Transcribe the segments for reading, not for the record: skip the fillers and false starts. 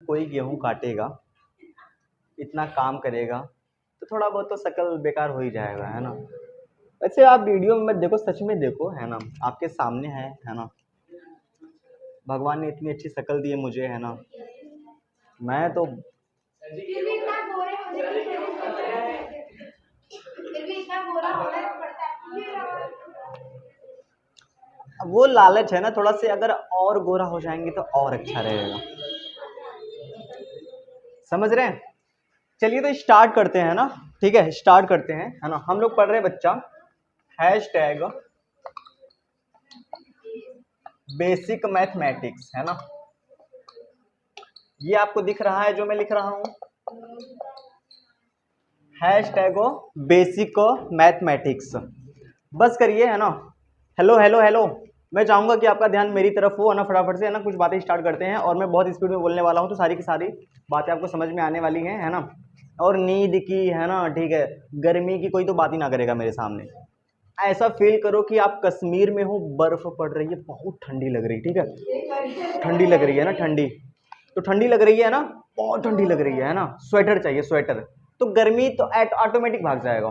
कोई गेहूं काटेगा, इतना काम करेगा, तो थोड़ा बहुत तो शकल बेकार हो ही जाएगा, है ना। वैसे आप वीडियो में मत देखो, सच में देखो, है ना, आपके सामने है ना। भगवान ने इतनी अच्छी शकल दी है मुझे, है ना। मैं तो वो लालच है ना, थोड़ा से अगर और गोरा हो जाएंगे तो और अच्छा रहेगा, समझ रहे हैं। चलिए तो स्टार्ट करते हैं ना, ठीक है, स्टार्ट करते हैं, है ना। हम लोग पढ़ रहे हैं बच्चा हैशटैग बेसिक मैथमेटिक्स, है ना। ये आपको दिख रहा है जो मैं लिख रहा हूं, हैशटैग बेसिक मैथमेटिक्स। बस करिए, है ना। हेलो हेलो हेलो, मैं चाहूंगा कि आपका ध्यान मेरी तरफ हो, है ना। फटाफट से, है ना, कुछ बातें स्टार्ट करते हैं। और मैं बहुत स्पीड में बोलने वाला हूँ, तो सारी की सारी बातें आपको समझ में आने वाली हैं, है ना। और नींद की, है ना, ठीक है, गर्मी की कोई तो बात ही ना करेगा मेरे सामने। ऐसा फील करो कि आप कश्मीर में हो, बर्फ पड़ रही है, बहुत ठंडी लग रही, ठीक है, ठंडी लग रही है ना, ठंडी, तो ठंडी लग रही है ना, बहुत ठंडी लग रही है ना, स्वेटर चाहिए, स्वेटर, तो गर्मी तो ऑटोमेटिक भाग जाएगा।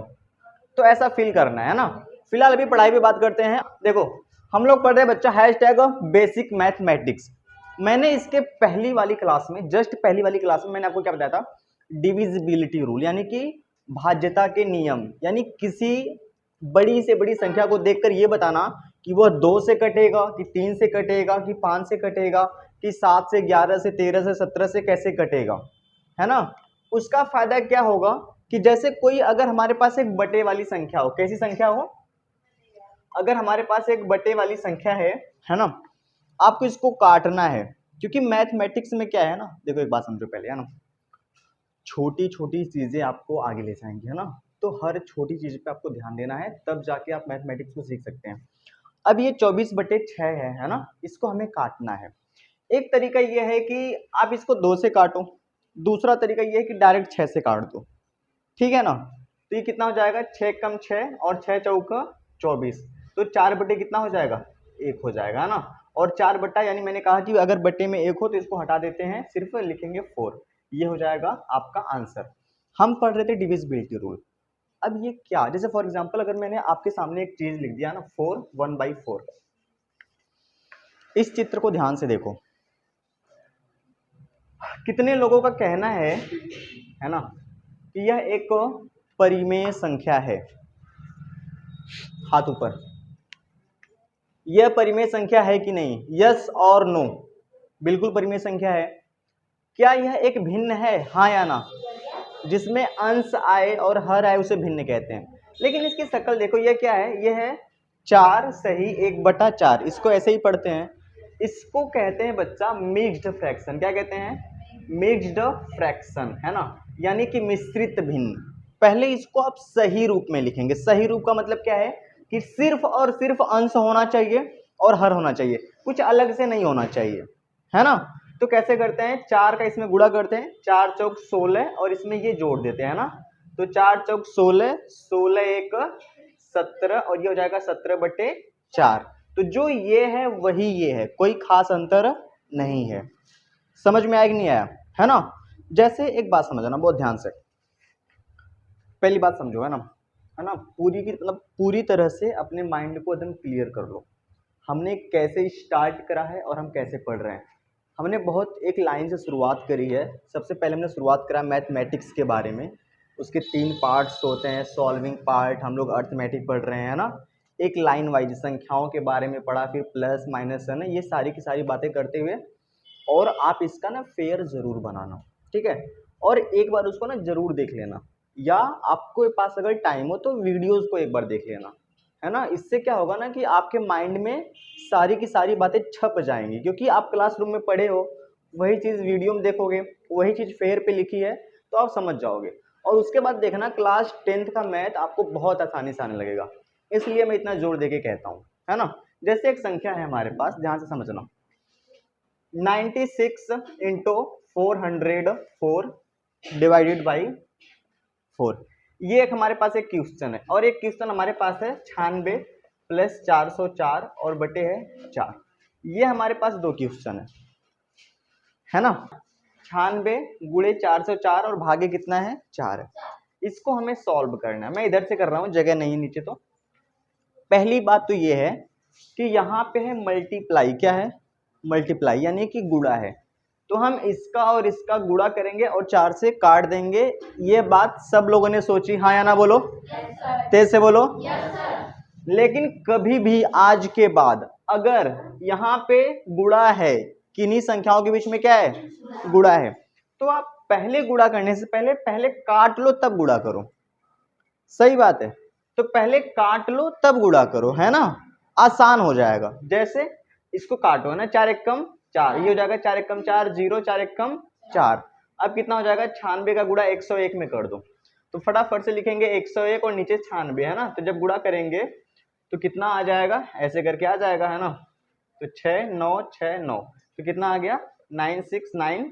तो ऐसा फील करना है ना। फिलहाल अभी पढ़ाई पे बात करते हैं। देखो, हम लोग पढ़ रहे हैं बच्चा हैशटैग बेसिक मैथमेटिक्स। मैंने इसके पहली वाली क्लास में, जस्ट पहली वाली क्लास में मैंने आपको क्या बताया था, डिविजिबिलिटी रूल, यानी कि भाज्यता के नियम, यानी किसी बड़ी से बड़ी संख्या को देखकर ये बताना कि वह 2 से कटेगा, कि 3 से कटेगा, कि 5 से कटेगा, कि 7 से, 11 से, 13 से, 17 से कैसे कटेगा, है ना। उसका फायदा क्या होगा कि जैसे कोई अगर हमारे पास एक बटे वाली संख्या हो, कैसी संख्या हो, अगर हमारे पास एक बटे वाली संख्या है ना, आपको इसको काटना है। क्योंकि मैथमेटिक्स में क्या है ना, देखो एक बात समझो पहले, है ना, छोटी छोटी चीजें आपको आगे ले जाएंगी, है ना। तो हर छोटी चीज पे आपको ध्यान देना है, तब जाके आप मैथमेटिक्स को सीख सकते हैं। अब ये 24/6 है ना, इसको हमें काटना है। एक तरीका ये है कि आप इसको 2 से काटो, दूसरा तरीका ये है कि डायरेक्ट 6 से काट दो, ठीक है ना। तो ये कितना हो जाएगा, 6 कम 6 और 6 चौका 24, तो 4 बटे कितना हो जाएगा, 1 हो जाएगा, है ना। और 4 बट्टा, यानी मैंने कहा कि अगर बटे में 1 हो तो इसको हटा देते हैं, सिर्फ लिखेंगे 4, ये हो जाएगा आपका आंसर। हम पढ़ रहे थे डिविजिबिलिटी रूल। अब ये क्या, जैसे फॉर एग्जांपल अगर मैंने आपके सामने एक चीज लिख दिया ना, 4 1/4, इस चित्र को ध्यान से देखो। कितने लोगों का कहना है ना, कि यह एक परिमेय संख्या है, हाथ ऊपर, यह परिमेय संख्या है कि नहीं, यस और नो, बिल्कुल परिमेय संख्या है। क्या यह एक भिन्न है, हाँ या ना, जिसमें अंश आए और हर आए उसे भिन्न कहते हैं। लेकिन इसकी शक्ल देखो, यह क्या है, यह है 4 सही 1/4, इसको ऐसे ही पढ़ते हैं। इसको कहते हैं बच्चा मिक्स्ड फ्रैक्शन। क्या कहते हैं, मिक्स्ड फ्रैक्शन, है ना, यानी कि मिश्रित भिन्न। पहले इसको आप सही रूप में लिखेंगे। सही रूप का मतलब क्या है कि सिर्फ और सिर्फ अंश होना चाहिए और हर होना चाहिए, कुछ अलग से नहीं होना चाहिए, है ना। तो कैसे करते हैं, 4 का इसमें गुणा करते हैं, 4 चौक 16, और इसमें ये जोड़ देते हैं ना, तो 4 चौक 16, 16 1 17, और ये हो जाएगा 17/4। तो जो ये है वही ये है, कोई खास अंतर नहीं है। समझ में आया कि नहीं आया, है ना। जैसे एक बात समझना बहुत ध्यान से, पहली बात समझो, है ना, पूरी की मतलब पूरी तरह से अपने माइंड को एकदम क्लियर कर लो। हमने कैसे स्टार्ट करा है और हम कैसे पढ़ रहे हैं। हमने बहुत एक लाइन से शुरुआत करी है। सबसे पहले हमने शुरुआत करा मैथमेटिक्स के बारे में, उसके 3 पार्ट्स होते हैं, सॉल्विंग पार्ट, हम लोग अर्थमेटिक पढ़ रहे हैं ना, एक लाइन वाइज संख्याओं के बारे में पढ़ा, फिर प्लस माइनस, है ना, ये सारी की सारी बातें करते हुए। और आप इसका ना फेयर जरूर बनाना, ठीक है, और एक बार उसको ना जरूर देख लेना, या आपको पास अगर टाइम हो तो वीडियोस को एक बार देख लेना, है ना। इससे क्या होगा ना कि आपके माइंड में सारी की सारी बातें छप जाएंगी, क्योंकि आप क्लासरूम में पढ़े हो, वही चीज़ वीडियो में देखोगे, वही चीज़ फेयर पे लिखी है, तो आप समझ जाओगे। और उसके बाद देखना क्लास 10th का मैथ आपको बहुत आसानी से आने लगेगा, इसलिए मैं इतना जोर दे के कहता हूँ, है ना। जैसे एक संख्या है हमारे पास, ध्यान से समझना, 96 इंटू 404 डिवाइडेड बाई 4, ये एक हमारे पास एक क्वेश्चन है। और एक क्वेश्चन हमारे पास है 96 प्लस 404 और बटे है 4, ये हमारे पास 2 क्वेश्चन है ना। 96 गुणे 404 और भागे कितना है 4 है। इसको हमें सॉल्व करना है। मैं इधर से कर रहा हूँ, जगह नहीं है नीचे। तो पहली बात तो ये है कि यहाँ पे है मल्टीप्लाई, क्या है मल्टीप्लाई यानी कि गुणा है। तो हम इसका और इसका गुणा करेंगे और 4 से काट देंगे। ये बात सब लोगों ने सोची, हाँ या ना बोलो, तेज से बोलो। लेकिन कभी भी आज के बाद अगर यहाँ पे गुणा है, किन्हीं संख्याओं के बीच में क्या है गुणा है, तो आप पहले गुणा करने से पहले पहले काट लो तब गुणा करो। सही बात है। तो पहले काट लो तब गुणा करो, है ना, आसान हो जाएगा। जैसे इसको काटो है ना, 4 एकम 4, ये हो जाएगा 4 एकम 4 0, 4 एकम 4। अब कितना हो जाएगा 96 का गुणा 101 में कर दो। तो फटाफट से लिखेंगे 101 और नीचे 96 है ना। तो जब गुणा करेंगे तो कितना आ जाएगा, ऐसे करके आ जाएगा है ना। तो 6 9 6 9, तो कितना आ गया 9696।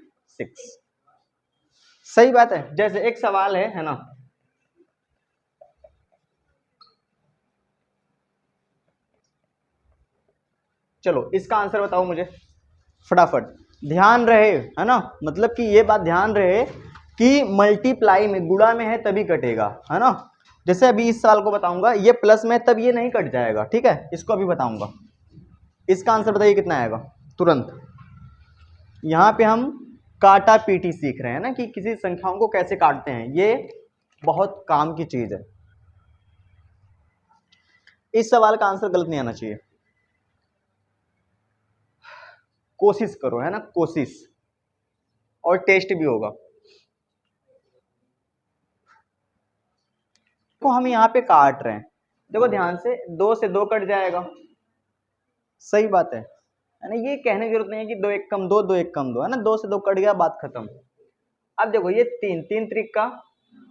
सही बात है। जैसे एक सवाल है ना, चलो इसका आंसर बताओ मुझे फटाफट। ध्यान रहे है ना, मतलब कि ये बात ध्यान रहे कि मल्टीप्लाई में गुणा में है तभी कटेगा, है ना। जैसे अभी इस सवाल को बताऊंगा, ये प्लस में तब ये नहीं कट जाएगा, ठीक है। इसको अभी बताऊंगा। इसका आंसर बताइए कितना आएगा तुरंत। यहाँ पे हम काटा पीटी सीख रहे हैं ना, कि किसी संख्याओं को कैसे काटते हैं। ये बहुत काम की चीज है। इस सवाल का आंसर गलत नहीं आना चाहिए। कोशिश करो है ना, कोशिश, और टेस्ट भी होगा। तो हम यहाँ पे काट रहे हैं, देखो ध्यान से, 2 से 2 कट जाएगा। सही बात है ना। ये कहने की जरूरत नहीं है कि 2 एक कम 2 2 एक कम 2, है ना। 2 से 2 कट गया, बात खत्म। अब देखो ये 3 3 त्रिक का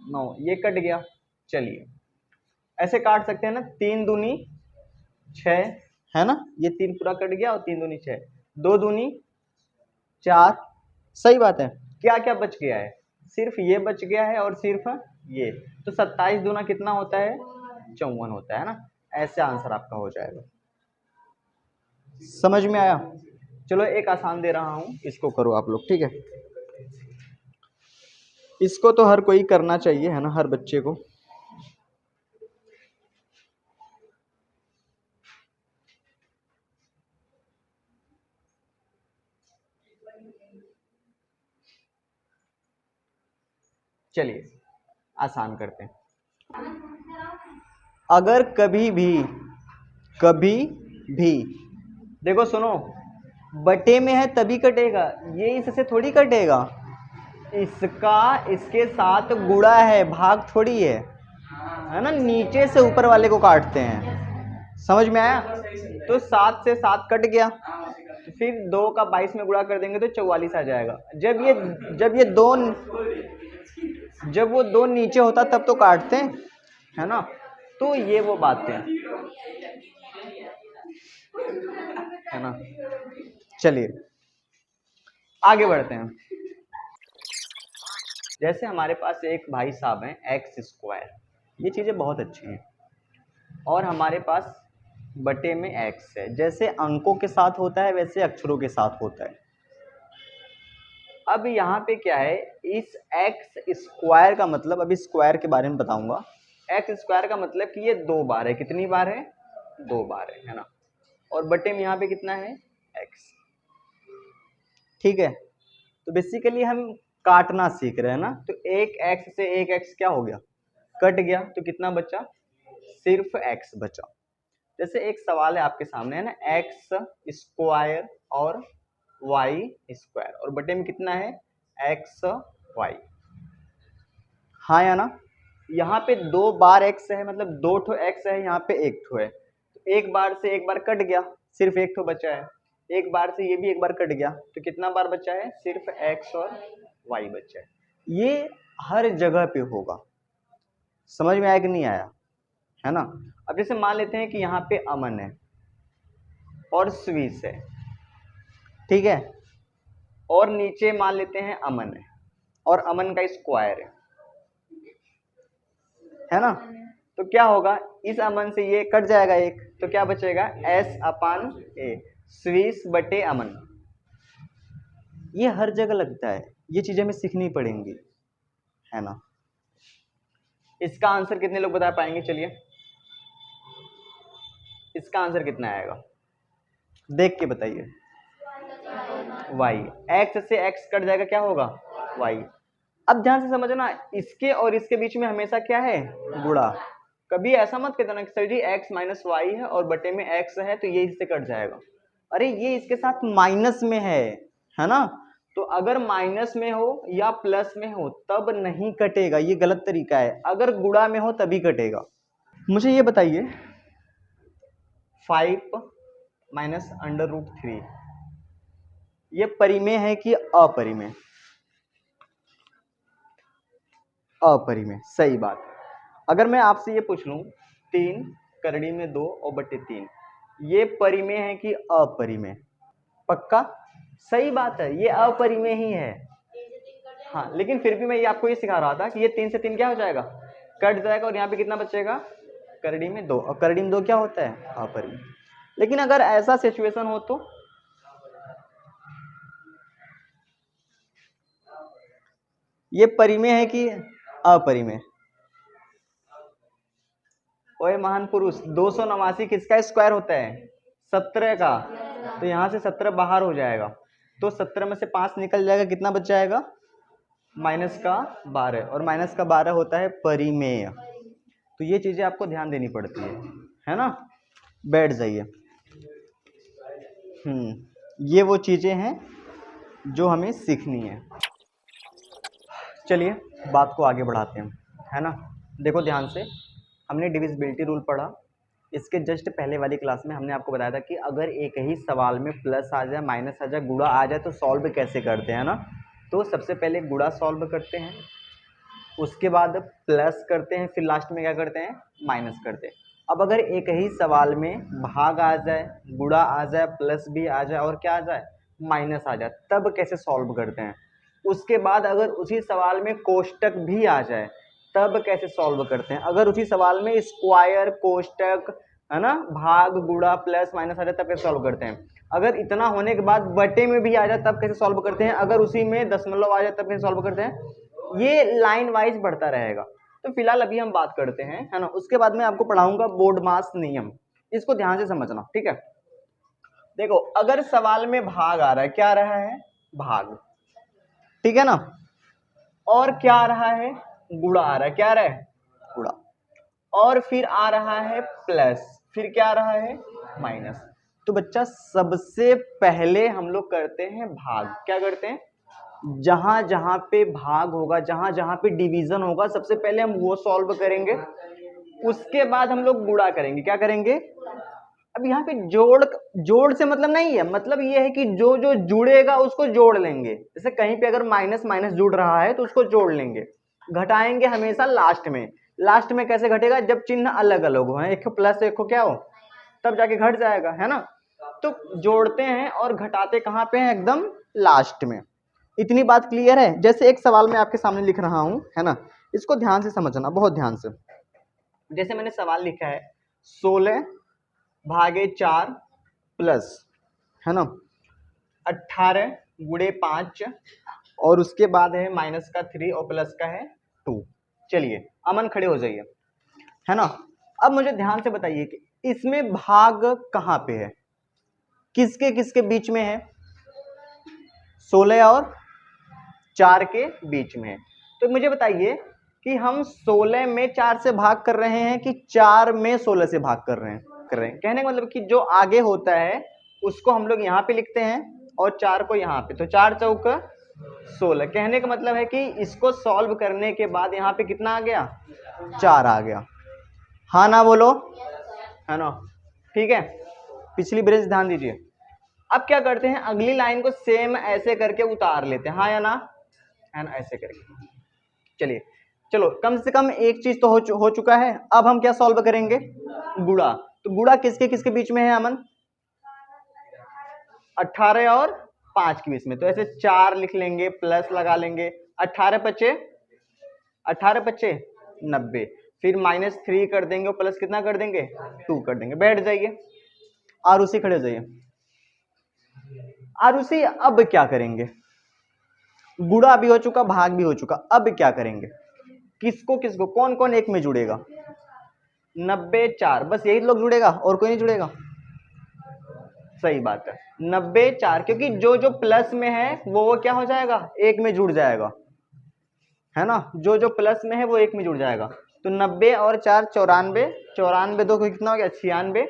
9, ये कट गया। चलिए ऐसे काट सकते हैं ना, 3 दूनी 6 है ना, ये 3 पूरा कट गया और 3 दूनी 6, 2 दूनी 4। सही बात है। क्या क्या बच गया है, सिर्फ ये बच गया है और सिर्फ ये। तो 27 दूना कितना होता है 54 होता है ना। ऐसे आंसर आपका हो जाएगा। समझ में आया। चलो एक आसान दे रहा हूं, इसको करो आप लोग, ठीक है। इसको तो हर कोई करना चाहिए है ना, हर बच्चे को। चलिए आसान करते हैं। अगर कभी भी देखो सुनो, बटे में है तभी कटेगा, ये इससे थोड़ी कटेगा। इसका इसके साथ गुणा है, भाग थोड़ी है ना। नीचे से ऊपर वाले को काटते हैं। समझ में आया। तो 7 से 7 कट गया, तो फिर 2 का 22 में गुणा कर देंगे तो 44 आ जाएगा। जब वो 2 नीचे होता तब तो काटते हैं, है ना। तो ये वो बातें है ना। चलिए आगे बढ़ते हैं। जैसे हमारे पास एक भाई साहब हैं x², ये चीजें बहुत अच्छी हैं। और हमारे पास बटे में x है। जैसे अंकों के साथ होता है वैसे अक्षरों के साथ होता है। अब यहाँ पे क्या है, इस x² का मतलब, अभी स्क्वायर के बारे में बताऊंगा। x² का मतलब कि ये 2 बार है। कितनी बार है 2 बार है ना। और बटे में यहाँ पे कितना है x, ठीक है। तो बेसिकली हम काटना सीख रहे हैं ना। तो एक x से एक x क्या हो गया कट गया, तो कितना बचा सिर्फ x बचा। जैसे एक सवाल है आपके सामने है ना, x² और y², और बटे में कितना है xy, हाँ या ना। यहाँ पे 2 बार x है, मतलब 2 ठो x है, यहाँ पे 1 ठो है। तो एक बार से एक बार कट गया, सिर्फ 1 ठो बचा है। एक बार से ये भी एक बार कट गया, तो कितना बार बचा है सिर्फ x और y बचा है। ये हर जगह पे होगा। समझ में आया कि नहीं आया, है ना। अब जैसे मान लेते हैं कि यहाँ पे अमन है और स्वीस है, ठीक है। और नीचे मान लेते हैं अमन है और अमन का स्क्वायर है ना। तो क्या होगा, इस अमन से ये कट जाएगा एक, तो क्या बचेगा S/A, स्वीस बटे अमन। ये हर जगह लगता है, ये चीजें हमें सीखनी पड़ेंगी, है ना। इसका आंसर कितने लोग बता पाएंगे? चलिए, इसका आंसर कितना आएगा देख के बताइए। y, x से x कट जाएगा, क्या होगा? y। अब ध्यान से समझना, इसके और इसके बीच में हमेशा क्या है? गुणा। कभी ऐसा मत कहना कि सर जी x माइनस वाई है और बटे में x है तो ये इससे कट जाएगा। अरे ये इसके साथ माइनस में है ना। तो अगर माइनस में हो या प्लस में हो तब नहीं कटेगा, ये गलत तरीका है। अगर गुणा में हो तभी कटेगा। मुझे ये बताइए 5 माइनस अंडर रूट 3 ये परिमेय है कि अपरिमेय? अपरिमेय, सही बात। अगर मैं आपसे ये पूछ लूं 3 करड़ी में 2 और बटे 3 ये परिमेय है कि अपरिमेय? पक्का? सही बात है, ये अपरिमेय ही है। हाँ, लेकिन फिर भी मैं ये आपको ये सिखा रहा था कि ये 3 से 3 क्या हो जाएगा? कट जाएगा और यहाँ पे कितना बचेगा? करड़ी में 2, और करड़ी में 2 क्या होता है? अपरिमेय। लेकिन अगर ऐसा सिचुएशन हो तो ये परिमेय है कि अपरिमेय? ओए महान पुरुष, 289 किसका स्क्वायर होता है? 17 का। तो यहां से 17 बाहर हो जाएगा, तो 17 में से 5 निकल जाएगा, कितना बच जाएगा? माइनस का 12, और माइनस का 12 होता है परिमेय। तो ये चीजें आपको ध्यान देनी पड़ती है ना। बैठ जाइए। ये वो चीजें हैं जो हमें सीखनी है। चलिए बात को आगे बढ़ाते हैं, है ना। देखो ध्यान से, हमने डिविजिबिलिटी रूल पढ़ा। इसके जस्ट पहले वाली क्लास में हमने आपको बताया था कि अगर एक ही सवाल में प्लस आ जाए, माइनस आ जाए, गुणा आ जाए तो सॉल्व कैसे करते हैं ना। तो सबसे पहले गुणा सॉल्व करते हैं, उसके बाद प्लस करते हैं, फिर लास्ट में क्या करते हैं? माइनस करते हैं। अब अगर एक ही सवाल में भाग आ जाए, गुणा आ जाए, प्लस भी आ जाए और क्या आ जाए? माइनस आ जाए, तब कैसे सॉल्व करते हैं। उसके बाद अगर उसी सवाल में कोष्टक भी आ जाए तब कैसे सॉल्व करते हैं। अगर उसी सवाल में स्क्वायर, कोष्टक, है ना, भाग, गुणा, प्लस, माइनस आ जाए तब कैसे सॉल्व करते हैं। अगर इतना होने के बाद बटे में भी आ जाए तब कैसे सॉल्व करते हैं। अगर उसी में दशमलव आ जाए तब कैसे सॉल्व करते हैं। ये लाइन वाइज बढ़ता रहेगा। तो फिलहाल अभी हम बात करते हैं, है ना। उसके बाद मैं आपको पढ़ाऊंगा बोर्डमास नियम, इसको ध्यान से समझना, ठीक है। देखो अगर सवाल में भाग आ रहा है, क्या आ रहा है? भाग, ठीक है ना। और क्या आ रहा है? गुणा आ रहा है, क्या आ रहा है? गुणा। और फिर आ रहा है प्लस, फिर क्या आ रहा है? माइनस। तो बच्चा सबसे पहले हम लोग करते हैं भाग। क्या करते हैं? जहां जहां पे भाग होगा, जहां जहां पे डिवीजन होगा, सबसे पहले हम वो सॉल्व करेंगे। उसके बाद हम लोग गुणा करेंगे। क्या करेंगे? अब यहाँ पे जोड़ से मतलब नहीं है, मतलब ये है कि जो जो जुड़ेगा उसको जोड़ लेंगे। जैसे कहीं पे अगर माइनस माइनस जुड़ रहा है तो उसको जोड़ लेंगे। घटाएंगे हमेशा लास्ट में। लास्ट में कैसे घटेगा? जब चिन्ह अलग अलग हो, एक प्लस एक को क्या हो, तब जाके घट जाएगा, है ना। तो जोड़ते हैं और घटाते कहाँ पे हैं? एकदम लास्ट में। इतनी बात क्लियर है। जैसे एक सवाल मैं आपके सामने लिख रहा हूं, है ना, इसको ध्यान से समझना, बहुत ध्यान से। जैसे मैंने सवाल लिखा है 16 भागे 4 प्लस, है ना, 18 गुणे 5 और उसके बाद है माइनस का 3 और प्लस का है 2। चलिए अमन खड़े हो जाइए, है ना। अब मुझे ध्यान से बताइए कि इसमें भाग कहाँ पे है, किसके किसके बीच में है? 16 और 4 के बीच में है। तो मुझे बताइए कि हम 16 में 4 से भाग कर रहे हैं कि 4 में 16 से भाग कर रहे हैं? कहने का मतलब कि जो आगे होता है उसको हम लोग यहाँ पे लिखते हैं और 4 को यहाँ पे, तो 4 चौक 16। कहने का मतलब है कि इसको सॉल्व करने के बाद यहाँ पे कितना आ गया? 4 आ गया। हाँ ना बोलो, है ना, ठीक है। पिछली ब्रेच ध्यान दीजिए। अब क्या करते हैं? अगली लाइन को सेम ऐसे करके उतार लेते हैं, हाँ या ना, है ना, ऐसे करके। चलिए चलो, कम से कम एक चीज तो हो चुका है। अब हम क्या सॉल्व करेंगे? गुणा। तो गुणा किसके किसके बीच में है अमन? 18 और 5 के बीच में। तो ऐसे 4 लिख लेंगे, प्लस लगा लेंगे, 18 पच्चे 90, फिर -3 कर देंगे और प्लस कितना कर देंगे? 2 कर देंगे। बैठ जाइए, आरुषि खड़े हो जाइए। आरुषि अब क्या करेंगे? गुणा भी हो चुका, भाग भी हो चुका। अब क्या करेंगे, किसको किसको, कौन कौन एक में जुड़ेगा, 90 4, बस यही लोग जुड़ेगा और कोई नहीं जुड़ेगा। सही बात है, 90 4, क्योंकि जो जो प्लस में है वो क्या हो जाएगा, एक में जुड़ जाएगा, है ना। जो जो प्लस में है वो एक में जुड़ जाएगा। तो 90 और 4 94, 94 दो कितना हो गया 96,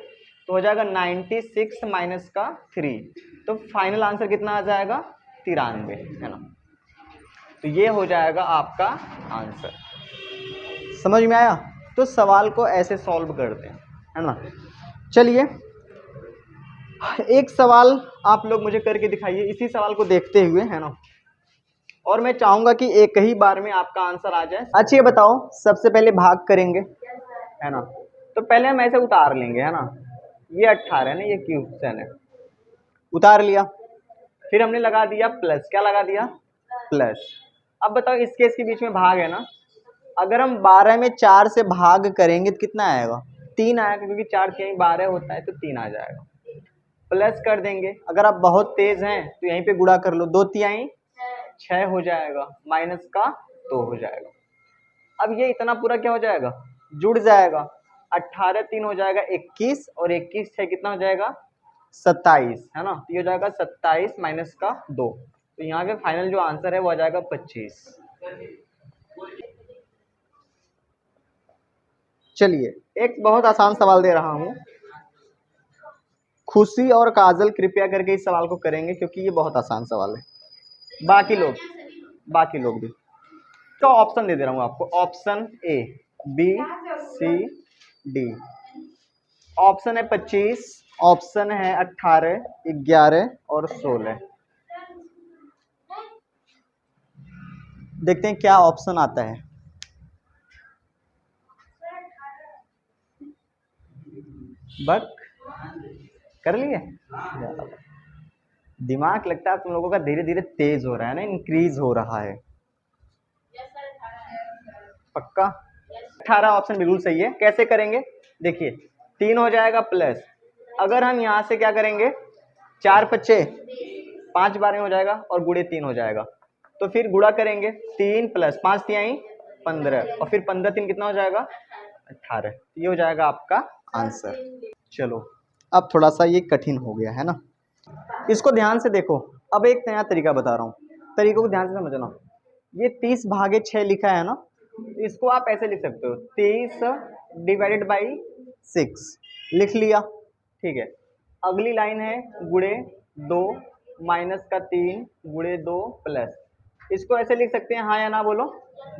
तो हो जाएगा 96 माइनस का 3, तो फाइनल आंसर कितना आ जाएगा 93, है ना। तो ये हो जाएगा आपका आंसर। समझ में आया। तो सवाल को ऐसे सॉल्व करते हैं, है ना। चलिए एक सवाल आप लोग मुझे करके दिखाइए इसी सवाल को देखते हुए, है ना। और मैं चाहूंगा कि एक ही बार में आपका आंसर आ जाए। अच्छा ये बताओ, सबसे पहले भाग करेंगे, है ना। तो पहले हम ऐसे उतार लेंगे, है ना। ये 18 है ना, ये क्वेश्चन है, उतार लिया। फिर हमने लगा दिया प्लस, क्या लगा दिया प्लस। अब बताओ इस केस के बीच में भाग है ना, अगर हम 12 में 4 से भाग करेंगे तो कितना आएगा 3 आएगा, क्योंकि 4 यहीं 12 होता है तो 3 आ जाएगा। प्लस कर देंगे, अगर आप बहुत तेज हैं तो यहीं पे गुणा कर लो, 2 तिहाई 6 हो जाएगा, माइनस का 2 हो जाएगा। अब ये इतना पूरा क्या हो जाएगा, जुड़ जाएगा। 18 3 हो जाएगा 21, और 21 6 कितना हो जाएगा 27, है ना। तो ये हो जाएगा 27 माइनस का 2, तो यहाँ पे फाइनल जो आंसर है वो आ जाएगा 25। चलिए एक बहुत आसान सवाल दे रहा हूं, खुशी और काजल कृपया करके इस सवाल को करेंगे क्योंकि ये बहुत आसान सवाल है। बाकी लोग भी तो ऑप्शन दे दे रहा हूं आपको, option A B C D. Option है 25, ऑप्शन है 18, 11 और 16। देखते हैं क्या ऑप्शन आता है। बक कर लिए, दिमाग लगता है तुम लोगों का धीरे धीरे तेज हो रहा है ना, इंक्रीज हो रहा है। पक्का 18 ऑप्शन बिल्कुल सही है। कैसे करेंगे, देखिए 3 हो जाएगा प्लस, अगर हम यहाँ से क्या करेंगे 4 पच्चे 5 12 हो जाएगा और गुणे 3 हो जाएगा, तो फिर गुणा करेंगे 3 प्लस 5 तिहाई 15, और फिर 15 3 कितना हो जाएगा 18। ये हो जाएगा आपका आंसर। चलो अब थोड़ा सा ये कठिन हो गया है ना, इसको ध्यान से देखो। अब एक नया तरीका बता रहा हूँ, तरीकों को ध्यान से समझना। ये 30 भागे 6 लिखा है ना, इसको आप ऐसे लिख सकते हो 30 डिवाइडेड बाई 6, लिख लिया, ठीक है। अगली लाइन है गुणे 2 माइनस का 3 गुणे 2 प्लस, इसको ऐसे लिख सकते हैं, हाँ या ना बोलो।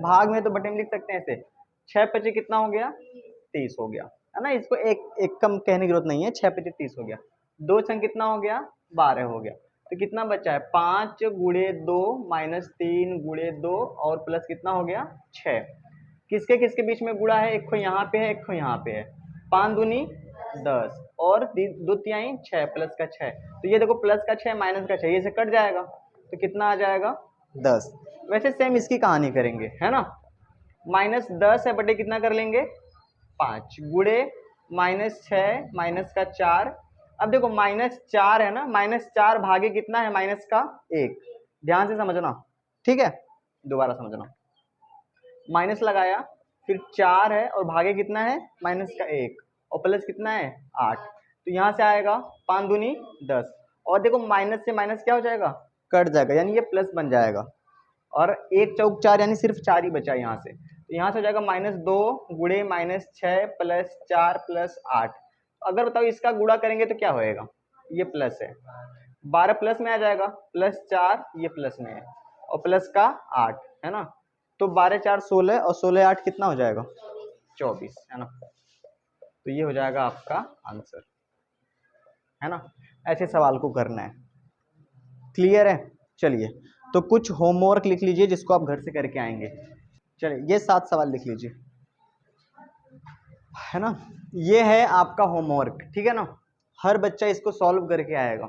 भाग में तो बटे में लिख सकते हैं ऐसे, 6 पचे कितना हो गया 30 हो गया, है ना। इसको एक कम कहने की जरूरत नहीं है, 6 पचे 30 हो गया। 2 छंग कितना हो गया 12 हो गया, तो कितना बचा है 5 गुणे 2 माइनस 3 गुणे 2 और प्लस कितना हो गया 6। किसके किसके बीच में गुणा है, एक को यहाँ पे है, एक को यहाँ पे है। 5 दूनी 10 और 2 तिहाई 6 प्लस का 6, तो ये देखो प्लस का 6 माइनस का 6, ये से कट जाएगा, तो कितना आ जाएगा 10। वैसे सेम इसकी कहानी करेंगे, है ना। माइनस 10 है बटे कितना कर लेंगे 5 गुणे माइनस 6 माइनस का 4। अब देखो माइनस 4 है ना, माइनस 4 भागे कितना है माइनस का 1, ध्यान से समझना, ठीक है। दोबारा समझना, माइनस लगाया, फिर 4 है और भागे कितना है माइनस का 1, और प्लस कितना है 8, तो यहाँ से आएगा 5 दूनी 10, और देखो माइनस से माइनस क्या हो जाएगा कट जाएगा, यानी ये प्लस बन जाएगा, और 1 चौक 4 यानी सिर्फ 4 ही बचा यहाँ से, तो यहाँ से हो जाएगा -2 गुणे -6 प्लस 4 प्लस 8। अगर बताओ इसका गुणा करेंगे तो क्या होएगा, ये प्लस है, 12 प्लस में आ जाएगा, प्लस 4 ये प्लस में है, और प्लस का 8, है ना। तो 12 4 16 और 16 8 कितना हो जाएगा 24, है ना। तो ये हो जाएगा आपका आंसर, है ना। ऐसे सवाल को करना है, क्लियर है। चलिए तो कुछ होमवर्क लिख लीजिए जिसको आप घर से करके आएंगे। चलिए ये 7 सवाल लिख लीजिए, है ना। ये है आपका होमवर्क, ठीक है ना। हर बच्चा इसको सॉल्व करके आएगा।